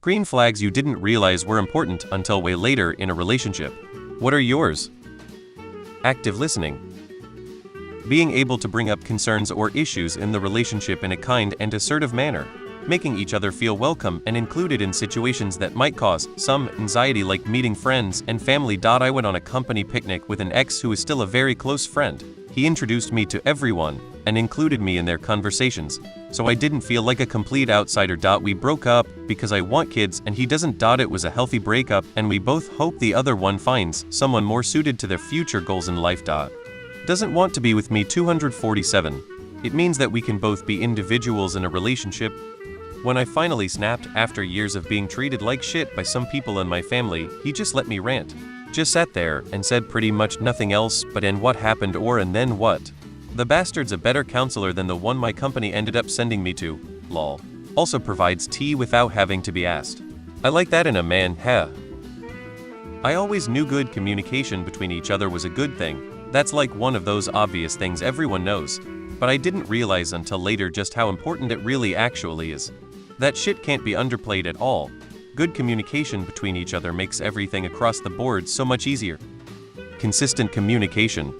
Green flags you didn't realize were important until way later in a relationship. What are yours? Active listening. Being able to bring up concerns or issues in the relationship in a kind and assertive manner, making each other feel welcome and included in situations that might cause some anxiety, like meeting friends and family. I went on a company picnic with an ex who is still a very close friend. He introduced me to everyone and included me in their conversations, so I didn't feel like a complete outsider. We broke up because I want kids and he doesn't. It was a healthy breakup and we both hope the other one finds someone more suited to their future goals in life. Doesn't want to be with me. 247. It means that we can both be individuals in a relationship. When I finally snapped after years of being treated like shit by some people in my family, he just let me rant. Just sat there and said pretty much nothing else but "and what happened?" or "and then what?" The bastard's a better counselor than the one my company ended up sending me to. Lol. Also provides tea without having to be asked. I like that in a man, heh. I always knew good communication between each other was a good thing. That's like one of those obvious things everyone knows. But I didn't realize until later just how important it really actually is. That shit can't be underplayed at all. Good communication between each other makes everything across the board so much easier. Consistent communication.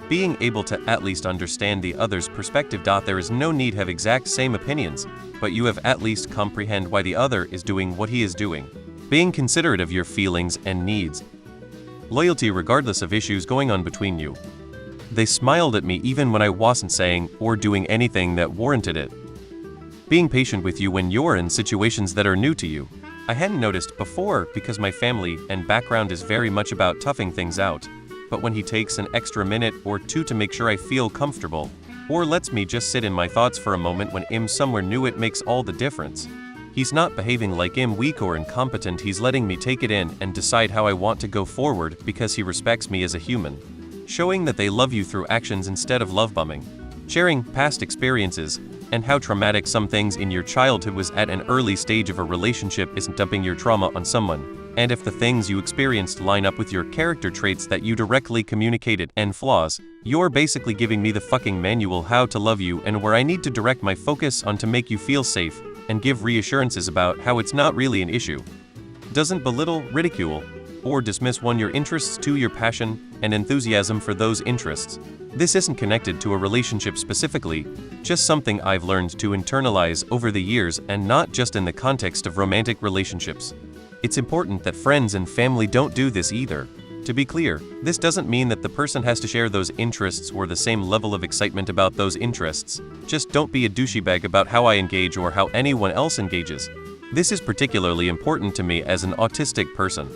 Being able to at least understand the other's perspective. There is no need to have exact same opinions, but you have at least comprehend why the other is doing what he is doing. Being considerate of your feelings and needs. Loyalty regardless of issues going on between you. They smiled at me even when I wasn't saying or doing anything that warranted it. Being patient with you when you're in situations that are new to you. I hadn't noticed before because my family and background is very much about toughing things out, but when he takes an extra minute or two to make sure I feel comfortable, or lets me just sit in my thoughts for a moment when I'm somewhere new, it makes all the difference. He's not behaving like I'm weak or incompetent. He's letting me take it in and decide how I want to go forward because he respects me as a human. Showing that they love you through actions instead of love bombing. Sharing past experiences and how traumatic some things in your childhood was at an early stage of a relationship isn't dumping your trauma on someone. And if the things you experienced line up with your character traits that you directly communicated and flaws, you're basically giving me the fucking manual how to love you and where I need to direct my focus on to make you feel safe and give reassurances about how it's not really an issue. Doesn't belittle, ridicule, or dismiss your interests to your passion and enthusiasm for those interests. This isn't connected to a relationship specifically, just something I've learned to internalize over the years and not just in the context of romantic relationships. It's important that friends and family don't do this either. To be clear, this doesn't mean that the person has to share those interests or the same level of excitement about those interests. Just don't be a douchebag about how I engage or how anyone else engages. This is particularly important to me as an autistic person.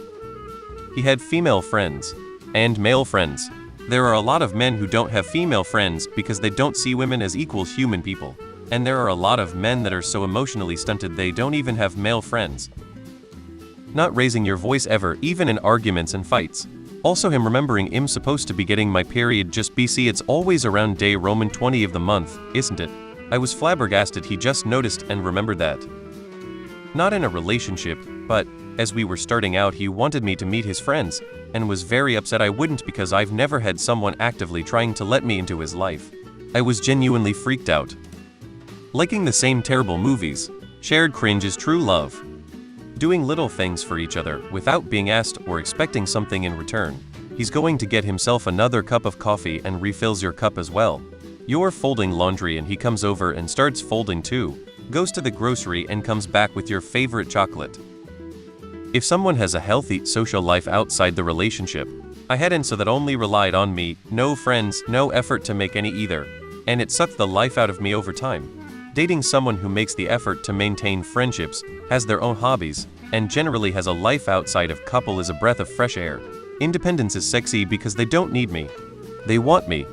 He had female friends and male friends. There are a lot of men who don't have female friends because they don't see women as equal human people. And there are a lot of men that are so emotionally stunted they don't even have male friends. Not raising your voice ever, even in arguments and fights. Also him remembering I'm supposed to be getting my period just BC, it's always around day Roman 20 of the month, isn't it? I was flabbergasted he just noticed and remembered that. Not in a relationship, but as we were starting out he wanted me to meet his friends, and was very upset I wouldn't because I've never had someone actively trying to let me into his life. I was genuinely freaked out. Liking the same terrible movies. Shared cringe is true love. Doing little things for each other without being asked or expecting something in return. He's going to get himself another cup of coffee and refills your cup as well. You're folding laundry and he comes over and starts folding too. Goes to the grocery and comes back with your favorite chocolate. If someone has a healthy social life outside the relationship, I hadn't, so that only relied on me, no friends, no effort to make any either, and it sucked the life out of me over time. Dating someone who makes the effort to maintain friendships, has their own hobbies, and generally has a life outside of couple is a breath of fresh air. Independence is sexy because they don't need me. They want me,